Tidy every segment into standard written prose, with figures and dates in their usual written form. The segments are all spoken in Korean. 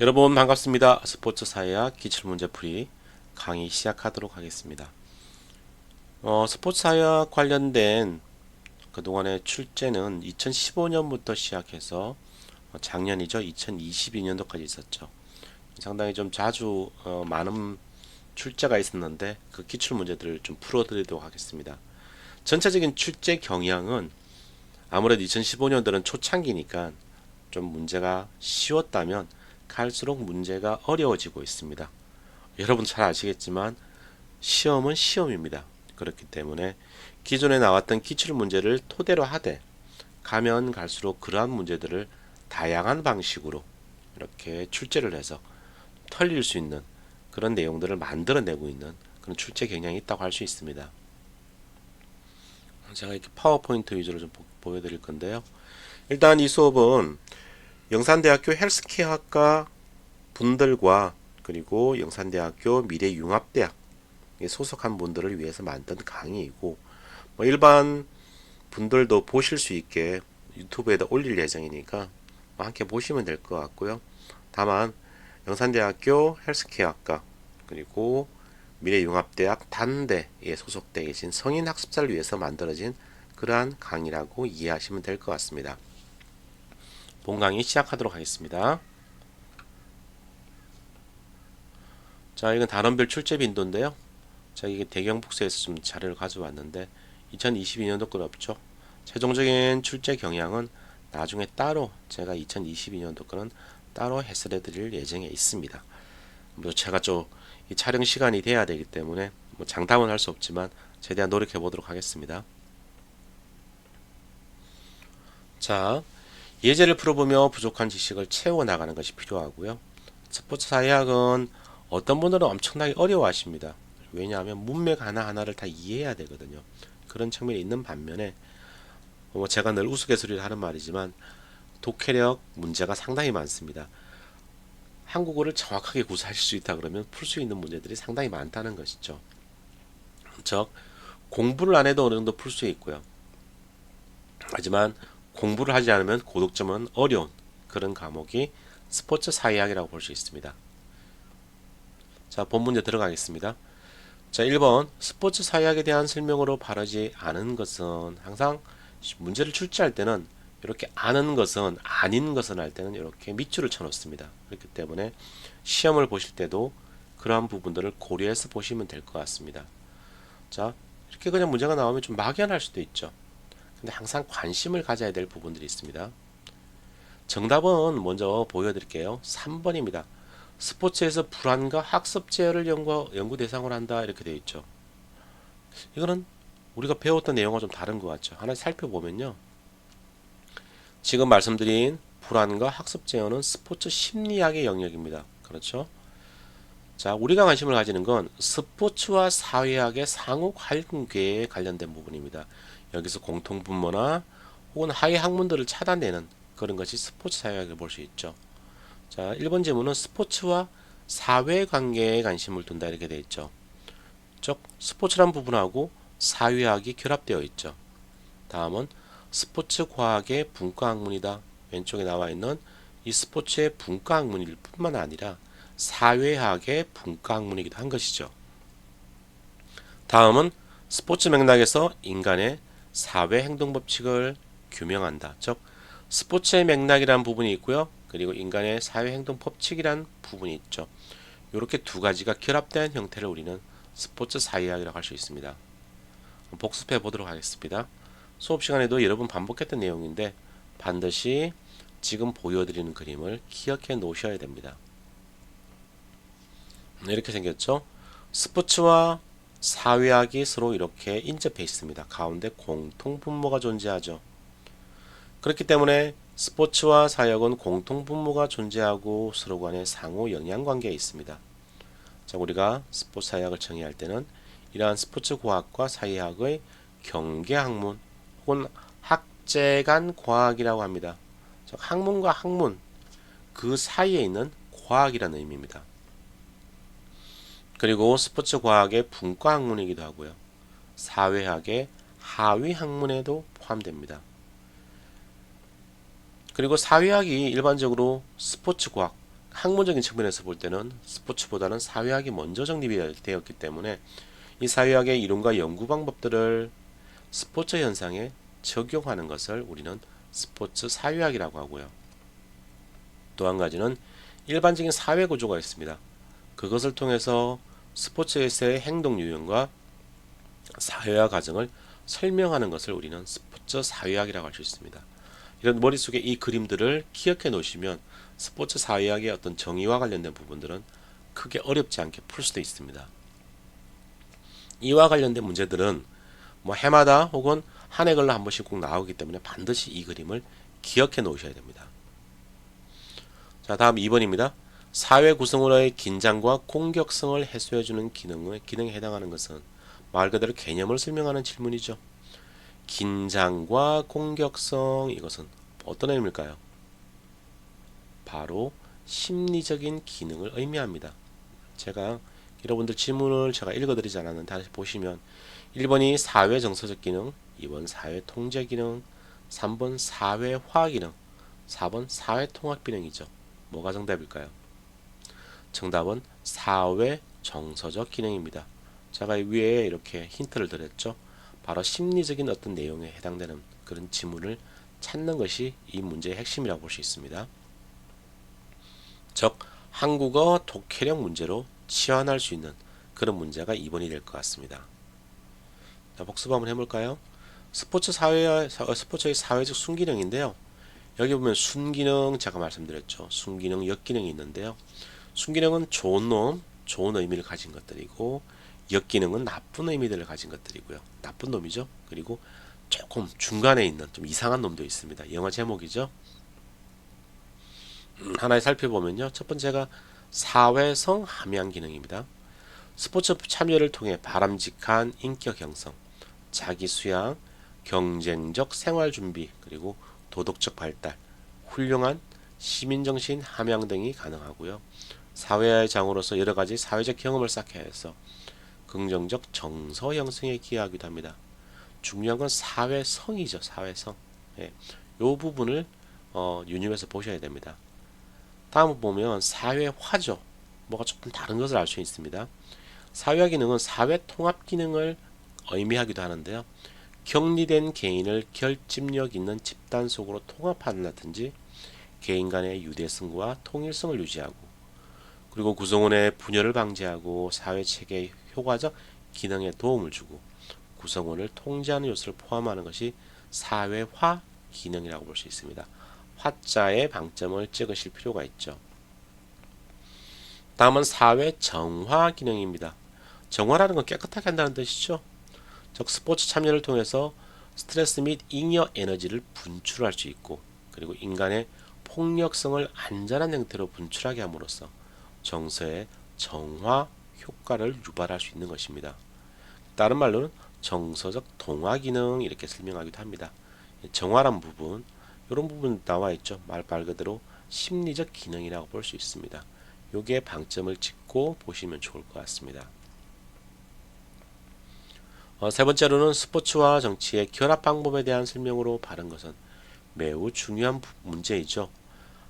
여러분 반갑습니다. 스포츠 사회학 기출문제풀이 강의 시작하도록 하겠습니다. 스포츠 사회학 관련된 그동안의 출제는 2015년부터 시작해서 작년이죠. 2022년도까지 있었죠. 상당히 좀 자주 많은 출제가 있었는데 그 기출문제들을 좀 풀어드리도록 하겠습니다. 전체적인 출제 경향은 아무래도 2015년들은 초창기니까 좀 문제가 쉬웠다면 갈수록 문제가 어려워지고 있습니다. 여러분 잘 아시겠지만 시험은 시험입니다. 그렇기 때문에 기존에 나왔던 기출 문제를 토대로 하되 가면 갈수록 그러한 문제들을 다양한 방식으로 이렇게 출제를 해서 털릴 수 있는 그런 내용들을 만들어내고 있는 그런 출제 경향이 있다고 할 수 있습니다. 제가 이렇게 파워포인트 위주로 좀 보여드릴 건데요. 일단 이 수업은 영산대학교 헬스케어학과 분들과 그리고 영산대학교 미래융합대학에 소속한 분들을 위해서 만든 강의이고 일반 분들도 보실 수 있게 유튜브에다 올릴 예정이니까 함께 보시면 될 것 같고요. 다만 영산대학교 헬스케어학과 그리고 미래융합대학 단대에 소속되어 계신 성인학습자를 위해서 만들어진 그러한 강의라고 이해하시면 될 것 같습니다. 본 강의 시작하도록 하겠습니다. 자, 이건 단원별 출제 빈도인데요. 자, 이게 대경 북스에서 좀 자료를 가져왔는데 2022년도 건 없죠. 최종적인 출제 경향은 나중에 따로 제가 2022년도 거는 따로 해설해 드릴 예정에 있습니다. 제가 좀 이 촬영 시간이 돼야 되기 때문에 장담은 할 수 없지만 최대한 노력해 보도록 하겠습니다. 자, 예제를 풀어보며 부족한 지식을 채워 나가는 것이 필요하고요. 스포츠 사회학은 어떤 분들은 엄청나게 어려워하십니다. 왜냐하면 문맥 하나하나를 다 이해해야 되거든요. 그런 측면이 있는 반면에 제가 늘 우스갯소리를 하는 말이지만 독해력 문제가 상당히 많습니다. 한국어를 정확하게 구사하실 수 있다 그러면 풀 수 있는 문제들이 상당히 많다는 것이죠. 즉 공부를 안 해도 어느 정도 풀 수 있고요. 하지만 공부를 하지 않으면 고득점은 어려운 그런 과목이 스포츠 사회학이라고 볼 수 있습니다. 자, 본 문제 들어가겠습니다. 자, 1번 스포츠 사회학에 대한 설명으로 바르지 않은 것은 항상 문제를 출제할 때는 이렇게 아는 것은 아닌 것은 할 때는 이렇게 밑줄을 쳐 놓습니다. 그렇기 때문에 시험을 보실 때도 그러한 부분들을 고려해서 보시면 될 것 같습니다. 자, 이렇게 그냥 문제가 나오면 좀 막연할 수도 있죠. 근데 항상 관심을 가져야 될 부분들이 있습니다. 정답은 먼저 보여드릴게요. 3번입니다. 스포츠에서 불안과 학습 제어를 연구 대상으로 한다 이렇게 되어 있죠. 이거는 우리가 배웠던 내용과 좀 다른 것 같죠. 하나 살펴보면요. 지금 말씀드린 불안과 학습 제어는 스포츠 심리학의 영역입니다. 그렇죠? 자, 우리가 관심을 가지는 건 스포츠와 사회학의 상호 관계에 관련된 부분입니다. 여기서 공통분모나 혹은 하위 학문들을 차단내는 그런 것이 스포츠 사회학을 볼 수 있죠. 자, 1번 질문은 스포츠와 사회관계에 관심을 둔다 이렇게 되어 있죠. 즉 스포츠란 부분하고 사회학이 결합되어 있죠. 다음은 스포츠 과학의 분과학문이다. 왼쪽에 나와 있는 이 스포츠의 분과학문일 뿐만 아니라 사회학의 분과학문이기도 한 것이죠. 다음은 스포츠 맥락에서 인간의 사회 행동 법칙을 규명한다. 즉 스포츠의 맥락이라는 부분이 있고요. 그리고 인간의 사회 행동 법칙이라는 부분이 있죠. 이렇게 두 가지가 결합된 형태를 우리는 스포츠 사회학이라고 할 수 있습니다. 복습해 보도록 하겠습니다. 수업 시간에도 여러 번 반복했던 내용인데 반드시 지금 보여드리는 그림을 기억해 놓으셔야 됩니다. 이렇게 생겼죠. 스포츠와 사회학이 서로 이렇게 인접해 있습니다. 가운데 공통분모가 존재하죠. 그렇기 때문에 스포츠와 사회학은 공통분모가 존재하고 서로 간에 상호 영향관계에 있습니다. 자, 우리가 스포츠 사회학을 정의할 때는 이러한 스포츠 과학과 사회학의 경계학문 혹은 학제간 과학이라고 합니다. 즉 학문과 학문 그 사이에 있는 과학이라는 의미입니다. 그리고 스포츠 과학의 분과 학문이기도 하고요. 사회학의 하위 학문에도 포함됩니다. 그리고 사회학이 일반적으로 스포츠 과학, 학문적인 측면에서 볼 때는 스포츠보다는 사회학이 먼저 정립이 되었기 때문에 이 사회학의 이론과 연구 방법들을 스포츠 현상에 적용하는 것을 우리는 스포츠 사회학이라고 하고요. 또 한 가지는 일반적인 사회 구조가 있습니다. 그것을 통해서 스포츠에서의 행동 유형과 사회화 과정을 설명하는 것을 우리는 스포츠 사회학이라고 할 수 있습니다. 이런 머릿속에 이 그림들을 기억해 놓으시면 스포츠 사회학의 어떤 정의와 관련된 부분들은 크게 어렵지 않게 풀 수도 있습니다. 이와 관련된 문제들은 뭐 해마다 혹은 한 해 걸로 한 번씩 꼭 나오기 때문에 반드시 이 그림을 기억해 놓으셔야 됩니다. 자, 다음 2번입니다. 사회 구성원의 긴장과 공격성을 해소해주는 기능에 해당하는 것은 말 그대로 개념을 설명하는 질문이죠. 긴장과 공격성, 이것은 어떤 의미일까요? 바로 심리적인 기능을 의미합니다. 제가 여러분들 질문을 제가 읽어드리지 않았는데 다시 보시면 1번이 사회 정서적 기능, 2번 사회 통제 기능, 3번 사회화 기능, 4번 사회 통합 기능이죠. 뭐가 정답일까요? 정답은 사회 정서적 기능입니다. 제가 위에 이렇게 힌트를 드렸죠. 바로 심리적인 어떤 내용에 해당되는 그런 지문을 찾는 것이 이 문제의 핵심이라고 볼 수 있습니다. 즉 한국어 독해력 문제로 치환할 수 있는 그런 문제가 2번이 될 것 같습니다. 자, 복습 한번 해볼까요? 스포츠의 사회적 순기능인데요. 여기 보면 순기능 제가 말씀드렸죠. 순기능, 역기능이 있는데요. 순기능은 좋은 놈, 좋은 의미를 가진 것들이고 역기능은 나쁜 의미들을 가진 것들이고요. 나쁜 놈이죠. 그리고 조금 중간에 있는 좀 이상한 놈도 있습니다. 영어 제목이죠. 하나에 살펴보면요. 첫 번째가 사회성 함양 기능입니다. 스포츠 참여를 통해 바람직한 인격 형성, 자기 수양, 경쟁적 생활 준비, 그리고 도덕적 발달, 훌륭한 시민정신 함양 등이 가능하고요. 사회의 장으로서 여러 가지 사회적 경험을 쌓게 해서 긍정적 정서 형성에 기여하기도 합니다. 중요한 건 사회성이죠. 사회성. 예, 이 부분을 유념해서 보셔야 됩니다. 다음 보면 사회화죠. 뭐가 조금 다른 것을 알 수 있습니다. 사회화 기능은 사회 통합 기능을 의미하기도 하는데요. 격리된 개인을 결집력 있는 집단 속으로 통합한다든지 개인 간의 유대성과 통일성을 유지하고 그리고 구성원의 분열을 방지하고 사회체계의 효과적 기능에 도움을 주고 구성원을 통제하는 요소를 포함하는 것이 사회화 기능이라고 볼 수 있습니다. 화자에 방점을 찍으실 필요가 있죠. 다음은 사회 정화 기능입니다. 정화라는 건 깨끗하게 한다는 뜻이죠. 즉 스포츠 참여를 통해서 스트레스 및 잉여 에너지를 분출할 수 있고 그리고 인간의 폭력성을 안전한 형태로 분출하게 함으로써 정서의 정화 효과를 유발할 수 있는 것입니다. 다른 말로는 정서적 동화 기능 이렇게 설명하기도 합니다. 정화란 부분, 이런 부분 나와 있죠. 말 그대로 심리적 기능이라고 볼 수 있습니다. 요게 방점을 찍고 보시면 좋을 것 같습니다. 세 번째로는 스포츠와 정치의 결합 방법에 대한 설명으로 바른 것은 매우 중요한 문제이죠.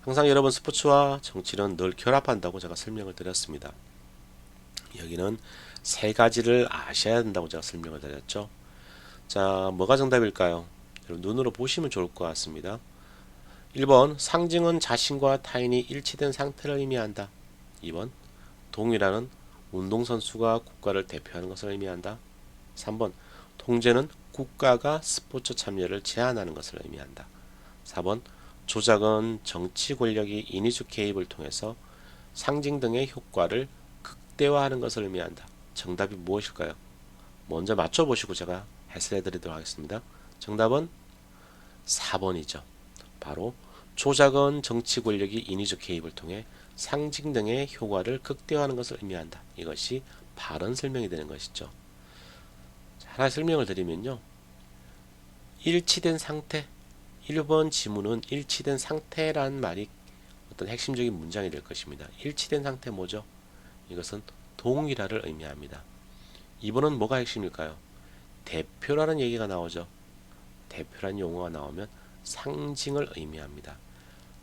항상 여러분 스포츠와 정치는 늘 결합한다고 제가 설명을 드렸습니다. 여기는 세 가지를 아셔야 된다고 제가 설명을 드렸죠. 자, 뭐가 정답일까요? 여러분 눈으로 보시면 좋을 것 같습니다. 1번 상징은 자신과 타인이 일치된 상태를 의미한다. 2번 동이라는 운동선수가 국가를 대표하는 것을 의미한다. 3번 통제는 국가가 스포츠 참여를 제한하는 것을 의미한다. 4번 조작은 정치 권력이 인위적 개입을 통해서 상징 등의 효과를 극대화하는 것을 의미한다. 정답이 무엇일까요? 먼저 맞춰보시고 제가 해설해 드리도록 하겠습니다. 정답은 4번이죠. 바로 조작은 정치 권력이 인위적 개입을 통해 상징 등의 효과를 극대화하는 것을 의미한다. 이것이 바른 설명이 되는 것이죠. 하나 설명을 드리면요. 일치된 상태 1번 지문은 일치된 상태란 말이 어떤 핵심적인 문장이 될 것입니다. 일치된 상태 뭐죠? 이것은 동일화를 의미합니다. 2번은 뭐가 핵심일까요? 대표라는 얘기가 나오죠. 대표라는 용어가 나오면 상징을 의미합니다.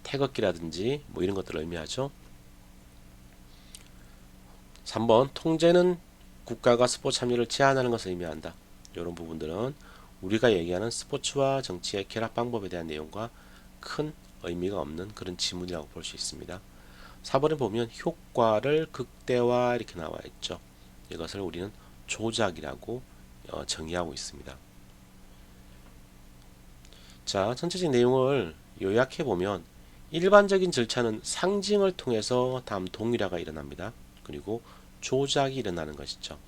태극기라든지 뭐 이런 것들을 의미하죠. 3번 통제는 국가가 스포츠 참여를 제한하는 것을 의미한다. 이런 부분들은 우리가 얘기하는 스포츠와 정치의 결합 방법에 대한 내용과 큰 의미가 없는 그런 지문이라고 볼 수 있습니다. 4번에 보면 효과를 극대화 이렇게 나와 있죠. 이것을 우리는 조작이라고 정의하고 있습니다. 자, 전체적인 내용을 요약해 보면 일반적인 절차는 상징을 통해서 다음 동일화가 일어납니다. 그리고 조작이 일어나는 것이죠.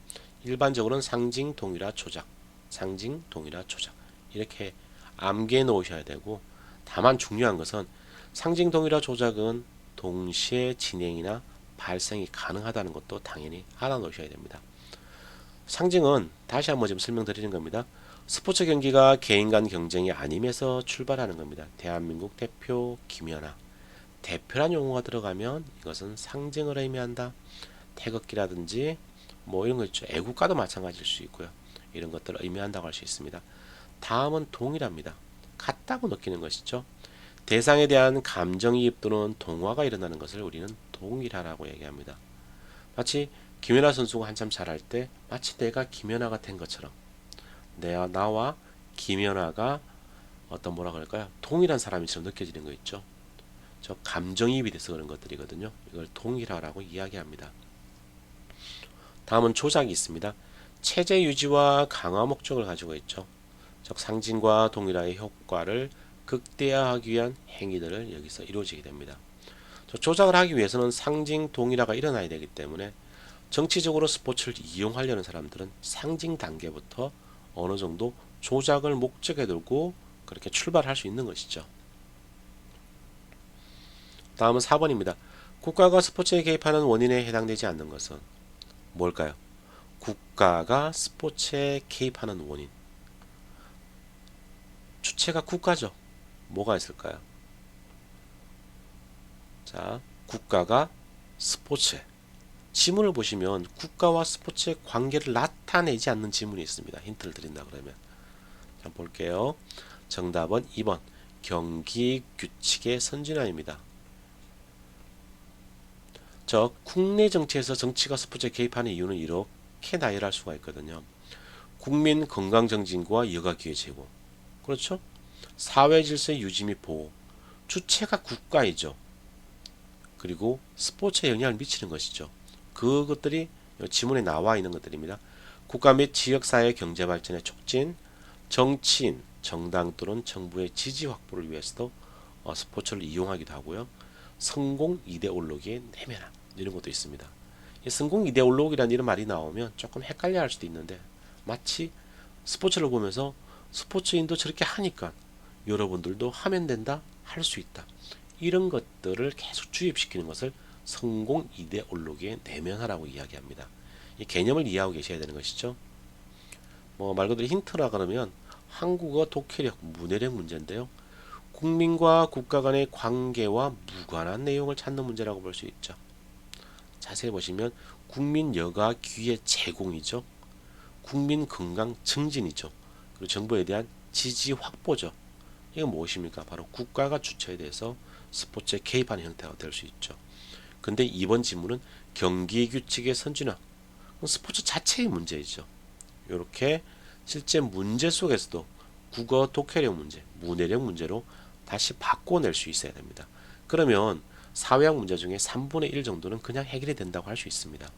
일반적으로는 상징, 동일화, 조작, 상징, 동일화, 조작 이렇게 암기해 놓으셔야 되고, 다만 중요한 것은 상징, 동일화, 조작은 동시에 진행이나 발생이 가능하다는 것도 당연히 알아놓으셔야 됩니다. 상징은 다시 한번 좀 설명드리는 겁니다. 스포츠 경기가 개인 간 경쟁이 아님에서 출발하는 겁니다. 대한민국 대표 김연아. 대표란 용어가 들어가면 이것은 상징을 의미한다. 태극기라든지 뭐 이런 거 있죠. 애국가도 마찬가지일 수 있고요. 이런 것들을 의미한다고 할 수 있습니다. 다음은 동일합니다. 같다고 느끼는 것이죠. 대상에 대한 감정이입 또는 동화가 일어나는 것을 우리는 동일하라고 얘기합니다. 마치 김연아 선수가 한참 잘할 때 마치 내가 김연아가 된 것처럼 나와 김연아가 어떤 뭐라 그럴까요? 동일한 사람이처럼 느껴지는 거 있죠. 저 감정이입이 돼서 그런 것들이거든요. 이걸 동일하라고 이야기합니다. 다음은 조작이 있습니다. 체제 유지와 강화 목적을 가지고 있죠. 즉 상징과 동일화의 효과를 극대화하기 위한 행위들을 여기서 이루어지게 됩니다. 조작을 하기 위해서는 상징 동일화가 일어나야 되기 때문에 정치적으로 스포츠를 이용하려는 사람들은 상징 단계부터 어느 정도 조작을 목적에 두고 그렇게 출발할 수 있는 것이죠. 다음은 4번입니다. 국가가 스포츠에 개입하는 원인에 해당되지 않는 것은 뭘까요? 국가가 스포츠에 개입하는 원인. 주체가 국가죠. 뭐가 있을까요? 자, 국가가 스포츠에. 지문을 보시면 국가와 스포츠의 관계를 나타내지 않는 지문이 있습니다. 힌트를 드린다 그러면. 자, 볼게요. 정답은 2번. 경기 규칙의 선진화입니다. 국내 정치에서 정치가 스포츠에 개입하는 이유는 이렇게 나열할 수가 있거든요. 국민 건강 정진과 여가 기회 제공. 그렇죠? 사회 질서의 유지 및 보호. 주체가 국가이죠. 그리고 스포츠에 영향을 미치는 것이죠. 그것들이 지문에 나와 있는 것들입니다. 국가 및 지역사회 경제 발전의 촉진, 정치인, 정당 또는 정부의 지지 확보를 위해서도 스포츠를 이용하기도 하고요. 성공 이데올로기의 내면화 이런 것도 있습니다. 이 성공 이데올로기라는 이런 말이 나오면 조금 헷갈려 할 수도 있는데, 마치 스포츠를 보면서 스포츠인도 저렇게 하니까 여러분들도 하면 된다, 할 수 있다, 이런 것들을 계속 주입시키는 것을 성공 이데올로기의 내면화라고 이야기합니다. 이 개념을 이해하고 계셔야 되는 것이죠. 말 그대로 힌트라 그러면 한국어 독해력, 문해력 문제인데요. 국민과 국가 간의 관계와 무관한 내용을 찾는 문제라고 볼 수 있죠. 자세히 보시면 국민 여가 기회 제공이죠. 국민 건강 증진이죠. 그리고 정부에 대한 지지 확보죠. 이건 무엇입니까? 바로 국가가 주체에 대해서 스포츠에 개입하는 형태가 될 수 있죠. 근데 이번 질문은 경기 규칙의 선진화, 스포츠 자체의 문제이죠. 이렇게 실제 문제 속에서도 국어 독해력 문제, 문해력 문제로 다시 바꿔낼 수 있어야 됩니다. 그러면 사회학 문제 중에 3분의 1 정도는 그냥 해결이 된다고 할 수 있습니다.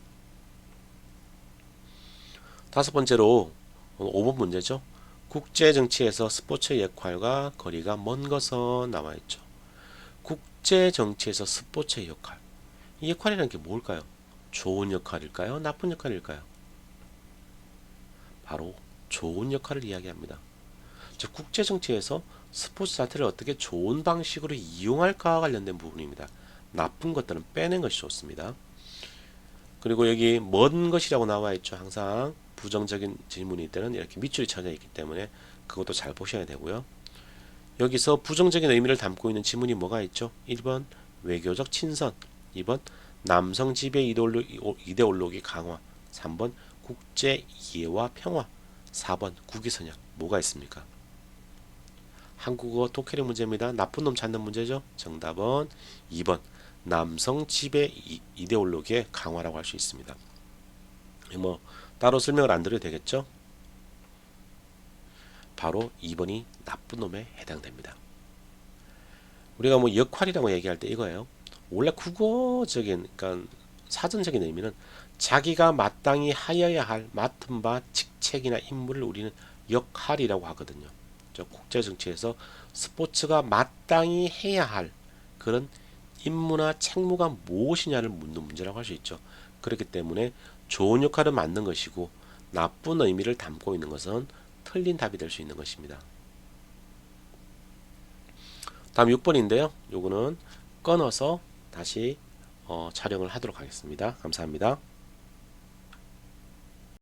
다섯 번째로 5번 문제죠. 국제 정치에서 스포츠의 역할과 거리가 먼 것은 나와 있죠. 국제 정치에서 스포츠의 역할. 이 역할이라는 게 뭘까요? 좋은 역할일까요? 나쁜 역할일까요? 바로 좋은 역할을 이야기합니다. 즉 국제 정치에서 스포츠 자체를 어떻게 좋은 방식으로 이용할까와 관련된 부분입니다. 나쁜 것들은 빼낸 것이 좋습니다. 그리고 여기 먼 것이라고 나와 있죠. 항상 부정적인 질문일 때는 이렇게 밑줄이 쳐져 있기 때문에 그것도 잘 보셔야 되고요. 여기서 부정적인 의미를 담고 있는 지문이 뭐가 있죠? 1번 외교적 친선, 2번 남성 지배 이데올로기 강화, 3번 국제 이해와 평화, 4번 국위선양. 뭐가 있습니까? 한국어 독해력 문제입니다. 나쁜 놈 찾는 문제죠. 정답은 2번 남성 지배 이데올로기의 강화라고 할 수 있습니다. 뭐 따로 설명을 안 드려도 되겠죠? 바로 2번이 나쁜 놈에 해당됩니다. 우리가 뭐 역할이라고 얘기할 때 이거예요. 원래 국어적인, 그러니까 사전적인 의미는 자기가 마땅히 하여야 할 맡은 바 직책이나 임무를 우리는 역할이라고 하거든요. 저 국제 정치에서 스포츠가 마땅히 해야 할 그런 임무나 책무가 무엇이냐를 묻는 문제라고 할 수 있죠. 그렇기 때문에 좋은 역할을 맡는 것이고 나쁜 의미를 담고 있는 것은 틀린 답이 될 수 있는 것입니다. 다음 6번인데요. 요거는 끊어서 다시 촬영을 하도록 하겠습니다. 감사합니다.